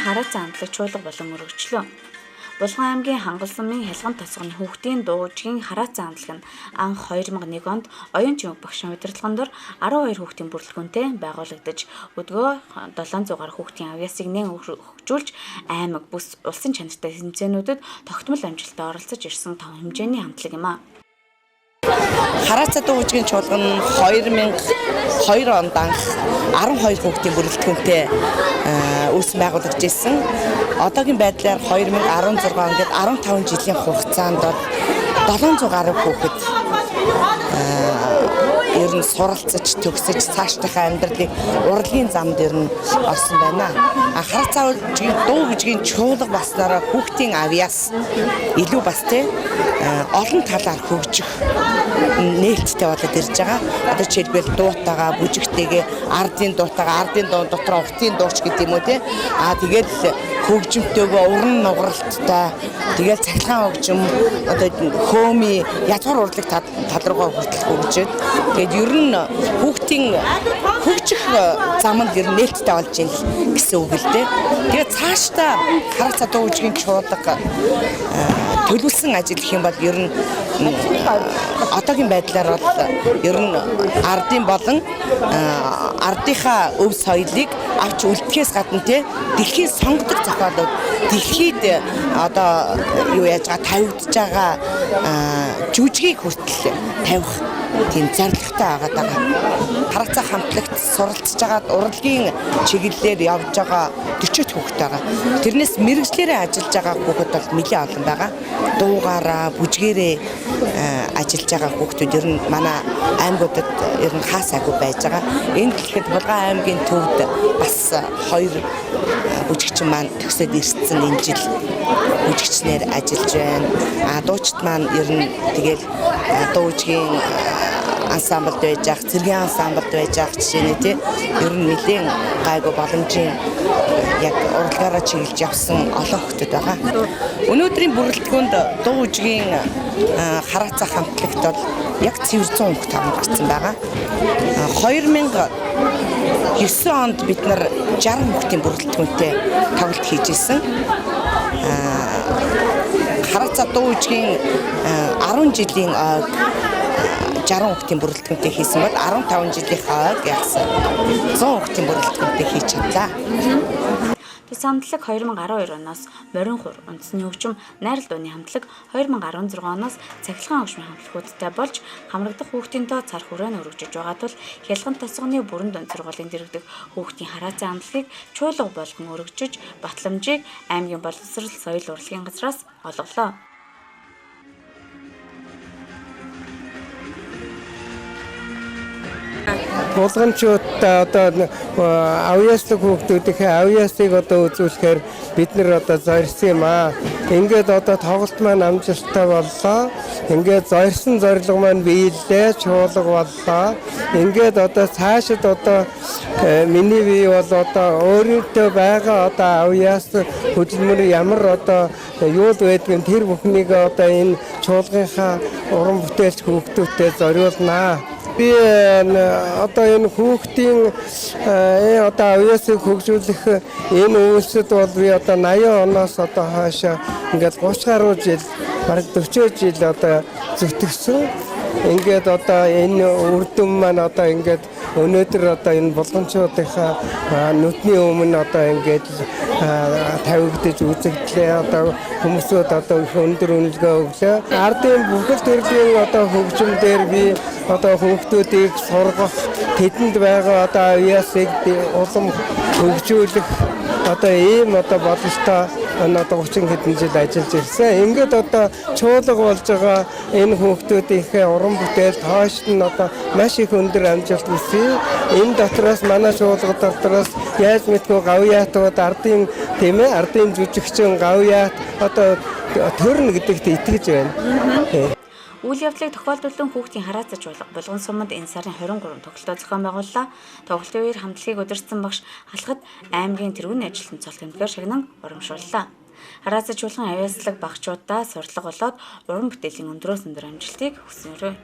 хараацсан амтлаг чуулга болон өргөжлөө. Булган аймгийн Хангалсамын Хялган тосгоны хүүхдийн дуужгийн хараацсан амтлаг нь анх 2001 онд оюун чимэг багшийн удирдлагын дор 12 хүүхдийн бүрэлдэхүүнтэй байгуулагдаж өдгөө 700 гаруй хүүхдийн авьяасыг нэн хөгжүүлж аймаг бүс улсын чанартай тэмцээнүүдэд тогтмол амжилттай оролцож ирсэн том хэмжээний амтлаг юм а. Хараацсан дуужгийн чуулга нь 2002 онд анх 12 хүүхдийн бүрэлдэхүүнтэй үүсгэн байгуулагдж ирсэн. Одоогийн байдлаар 2016 онд 15 жилийн хугацаанд 700 гаруй хүүхэд ер нь суралцаж төгсөж цаашдынхаа амьдралыг урлагийн замд ер нь орсон байна. Хараацсан дуужгийн чуулга баснараа хүүхдийн авьяас илүү бас олон талаар хөгжих нээлттэй болоод ирж байгаа. Одоо жишээлбэл дуутайгаа, бүжигтэйгээ, ардын дуутайгаа, ардын дуун дотор утын дууч гэдэг юм уу те. Тэгээд хөгжимтэйгөө уран нугаралттай, тэгээд цахилгаан хөгжим, одоо хөөми язгуур урлаг тал руугаа хүртэл хөгжөөд тэгээд ер нь хүүхдийн хөгжих замд ер нь нээлттэй болж ийн гэсэн үг л дээ. Тэгээд цаашдаа хараацсан дуужгийн чуулга төлөвлөсөн ажил гэх юм бол ер нь одоогийн байдлаар бол ер нь ардын болон ардынхаа өв соёлыг авч үлдэхээс гадна дэлхийн сонгодог зохиолууд дэлхийд одоо юу яаж байгаа тавигдж байгаа жүжигийг хүртэл тавих тийм зорилготой байгаа. Хараацсан хамтлагт суралцж байгаа урлагийн чиглэлээр явж байгаа 40 хүүхэд байгаа. Тэрнээс мэрэгчлэрээ ажиллаж байгаа хүүхэд бол нэлээд олон байгаа. Дуугаараа, бүжгээрээ ажиллаж байгаа хүүхдүүд ер нь манай аймагуудад ер нь хаасаагүй байж байгаа. Энд дэлгэхэд Булган аймгийн төвд бас 2 бүжигчин маань төгсөөд ирсэн энэ жил бүжигчнэр ажиллаж байна. Дуучид маань ер нь тэгэл дуужгийн ансамблд байж ах, цэргийн ансамблд байж ах жишээ нь ер нь нэлийн гайгүй боломжийн яг урлагаараа чиглэж явсан олон хүүхдүүд байгаа. Өнөөдрийн бүрэлдэхүүнд дуужгийн хараацсан хамтлагт бол яг цэвэр 100 хүүхэд хамрагдсан байгаа. 2009 онд бид нар 60 хүүхдийн бүрэлдэхүүнтэй тоглолт хийж ирсэн. Хараацсан дуужгийн 10 жилийн 60 хүүхдийн бүрэлдэхүүнтэй хийсэн бол 15 жилийнхаа яасан 100 хүүхдийн бүрэлдэхүүнтэй хийж чадлаа. Тэс хамтлаг 2012 оноос морин хур үндэсний хөгжим найрал дууны хамтлаг 2016 оноос цахилгаан хөгжмийн хамтлагуудтай болж хамрагдах хүүхдийн тоо цар хүрээн өргөжж байгаа тул Хялган тосгоны бүрэн дунд сургуулийн дэргэдэх хүүхдийн хараацсан амтлагийг чуулга болгон өргөжж батламжийг аймгийн боловсрол соёл урлагийн газраас олголоо. Булганчуудаа одоо авьяаслаг хүүхдүүдийнхээ авьяасыг одоо үзүүлэхээр бид нэр одоо зорьсон юм аа. Ингээд одоо тоглолт маань амжилттай боллоо. Ингээд зорьсон зорилго маань биелээ, чуулга боллоо. Ингээд одоо цаашид одоо миний бие бол одоо өөрийнхөө байгаа одоо авьяас хөдөлмөр ямар одоо юу л байдгийг тэр бүхнийг одоо энэ чуулгынхаа уран бүтээлч хүүхдүүдтэй зориулнаа. Би одоо энэ хүүхдийн одоо авьяасыг хөгжүүлэх энэ үйлсэд бол би одоо 80 оноос одоо хаашаа ингээд 30 гаруй жил бараг 40 жил одоо зүтгэсэн. Ингээд одоо энэ үрдэм маань одоо ингээд өнөөдөр одоо энэ булганчуудынхаа нүдний өмнө одоо ингээд тавигдаж үзэгдлээ. Одоо хүмүүсүүд одоо их өндөр үнэлгээ өглөө. Ардын бүхэл төрлийн одоо хөгжим дээр би одоо хүүхдүүдийг сургах, тэдэнд байгаа одоо авьяасыг улам хөгжүүлэх одоо ийм одоо бололтой одоо 30 хэдэн жил ажиллаж ирсэн. Ингээд одоо чуулга болж байгаа энэ хүүхдүүдийнхээ уран бүтээл тоошд нь одоо маш их өндөр амжилт хүсье. Энэ дотроос манай чуулга дотроос яаж мэдгүй гавьяатууд ардын тийм ээ ардын жүжигчин гавьяат одоо төрнө гэдэгт итгэж байна. Үйл явдлыг тохиолдуулан хүүхдийн хараацсан чуулга Булган суманд энэ сарын 23 тоглолтоо зохион байгууллаа. Тоглолтын үеэр хамтлагийг удирдсан багш халахад аймгийн тэргүүний ажилтны цол тэмдгээр шагнан урамшууллаа. Хараацсан чуулган авьяаслаг багчуудаа сурлага болоод уран бүтээлийн өндрөөс өндөр амжилтыг хүснээрээ.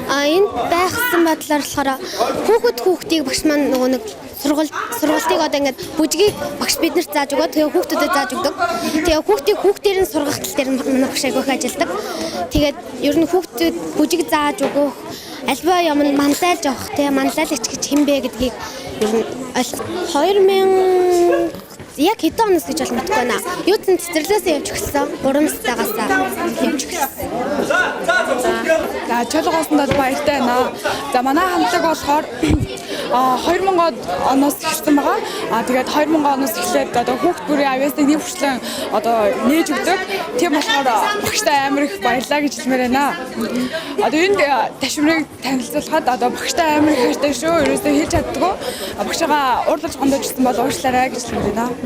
Энд байхсан байдлаар болохоор хүүхдийг багш маань нөгөө нэг сургалтыг одоо ингээд бүжгийг багш биднэрт зааж өгөө. Тэгээ хүүхдүүдэд зааж өгдөг. Тэгээ хүүхдээр нь сургах тал дээр манай багш айгүйх ажилладаг. Тэгээд ер нь хүүхдүүд бүжиг зааж өгөх, альва юм манлайлж авах, тэгээ манлайлагч гэж хэмбэ гэдгийг ер нь 2000 яг хэдэн оноос гэж бол мэдгүй байна. Юу ч цэцэрлээсээ явж өгсөн. 3 настайгаас явж өгсөн. За чөлгөөсөнд бол баяртай байна. За манай хамтлаг болохоор 2000 оноос эхэлсэн байгаа. Тэгээд 2000 оноос эхлээд одоо хүүхд бүрийн авьяасыг нэг хүртэл одоо нээж өгдөг. Тийм болохоор багштай амар их баярлаа гэж хэлмээр байна. Одоо энд ташмирыг танилцуулахад одоо багштай амар их хайртай шүү. Ерөөсөө хэлж чаддгүй. Багшаагаа уурлаж гондож ирсэн бол уучлаарай гэж хэлмээр байна.